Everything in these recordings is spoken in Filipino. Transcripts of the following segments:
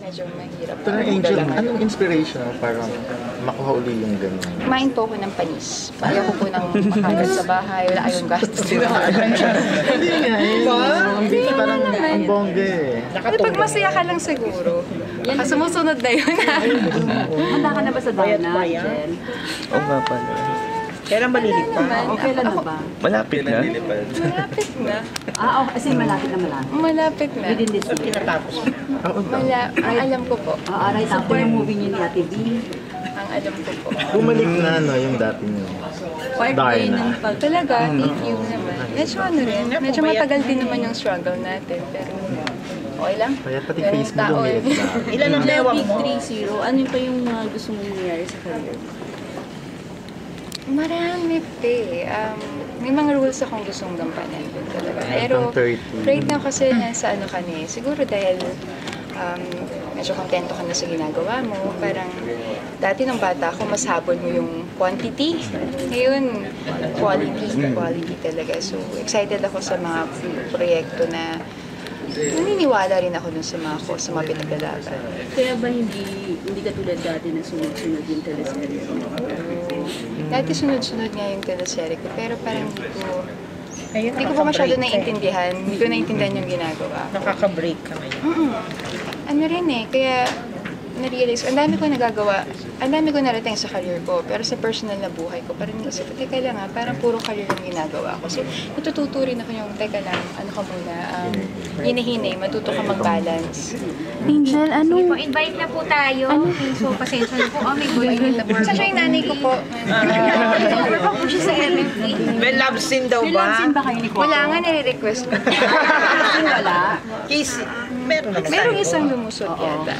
medyo mahirap. Pero Angel, anong inspiration para makuha uli yung ganyan? Kumain po ako ng panis. Ayaw ko po nang makalat sa bahay. Wala kayong gastos din ako. Hindi nga eh. Parang ang bongga eh. Pag masaya ka lang siguro. Baka sumusunod na yun. Handa ka na ba sa Diana? Oo nga pala. Kailan malilipad? O kailan na ba? Malapit na. Malapit na. Kasi malapit na malapit. Malapit na. Within this week. Tinatapos. Alam ko po. Right after yung movie niyo ni Ate V. Ang alam ko po. Bumalik na yung dati niyo. Darna. Talaga, thank you naman. Medyo medyo matagal din naman yung struggle natin. Pero okay lang. Kaya pati Ganun face mo tao lumilit eh. na. Ilan ang bewang Big mo? 3-0, ano pa yung mga gusto mong nangyari sa career? Marami pa eh. May mga rules akong gustong gampanan din talaga. Pero Hanggang 30. right now kasi nasa ano ka na eh. Siguro dahil medyo kontento ka na sa ginagawa mo. Parang dati nung bata ako, mas habol mo yung quantity. Ngayon, quality talaga. So excited ako sa mga proyekto na naniniwala rin ako dun sa mga pinagdalaban. Kaya ba hindi ka tulad dati na sunod-sunod yung teleserye? Dati sunod-sunod nga yung teleserye ko, pero parang hindi ko pa masyado naiintindihan. Hindi ko naiintindihan yung ginagawa. Nakaka-break ka ngayon. Ano rin eh, kaya na-realize, ang dami ko nagagawa, ang dami ko narating sa career ko, pero sa personal na buhay ko, parang naisip, teka lang parang puro career yung ginagawa ko. So, natututo rin ako yung, teka lang, ano ka muna, hinahinay, matuto ka mag-balance. Angel, Sige po, invite na po tayo. So, pasensya na po. Oh my God. Sa siya yung nanay ko po. Overcome po siya sa MMK. May love scene daw May love ba? scene ba kayo ni Coco? Wala nga nire-request ko. Wala. Kiss. Meron naman. Merong isang lumusot yata.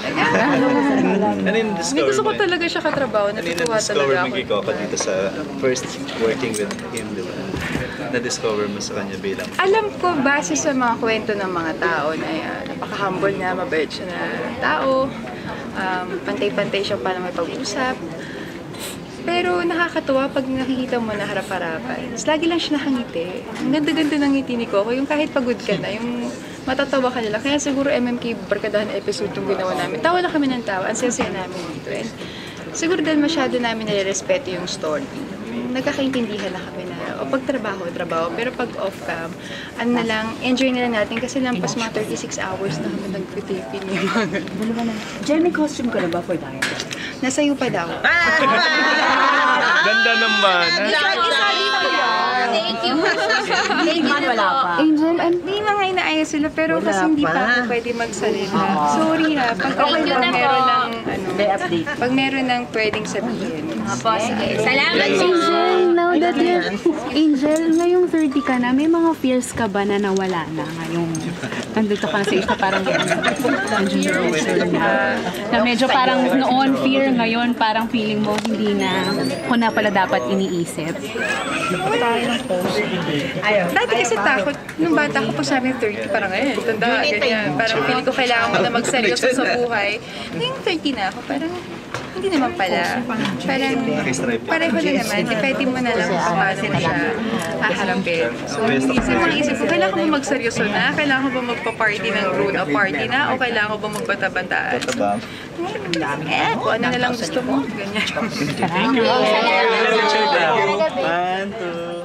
Ano yung Hindi discover gusto ko mo? talaga siya katrabaho. Ano yung Natutuwa na-discover talaga mo ako. kay Coco dito sa first working with him, di ba? Na-discover mo sa kanya bilang Alam ko, base sa mga kwento ng mga tao na napaka-humble na, mabait siya na tao, pantay-pantay siya para may pag-usap. Pero nakakatuwa pag nakikita mo na harap-harapan. Lagi lang siya nakangiti. Ang ganda-ganda ng ngiti ni Coco. Yung kahit pagod ka na, yung matatawa ka nila. Kaya siguro MMK barkadahan episode yung ginawa namin. Tawa na kami ng tawa. Ang sensya namin dito. And siguro dahil masyado namin nire-respeto yung story. Nagkakaintindihan na kami na o pag trabaho. Pero pag off-cam, ano na lang, enjoy na lang natin kasi lampas mga 36 hours na kami nag-taping yung mga. Jen, may costume ka na ba for Diana? Nasayo pa daw. ganda naman. Thank you. Thank you. Wala pa. Angel, Hindi mga inaayos sila pero kasi hindi pa ako pwede magsalita. Sorry ha, pag Thank you na meron po. ng May update. pag meron ng pwedeng sabihin. Opo, sige. Salamat po. Angel, now that you're, Angel, ngayong 30 ka na, may mga fears ka ba na nawala na ngayong nandito ka na sa age na parang na medyo parang noon fear, ngayon parang feeling mo hindi na kung na pala dapat iniisip. Dati kasi takot, nung bata ko pag sabi 30, parang tanda, ganyan. Parang feeling ko kailangan ko na magseryoso sa buhay. Ngayong 30 na ako, parang hindi naman pala. Parang pareho na naman. Depende mo na lang kung paano mo siya haharapin. So, isip ko, kailangan ko ba magseryoso na? Kailangan ko ba magpa-party ng grown-up party na? O kailangan ko ba magbata-bataan? Kung ano na lang gusto mo. Ganyan. Thank you. One, two.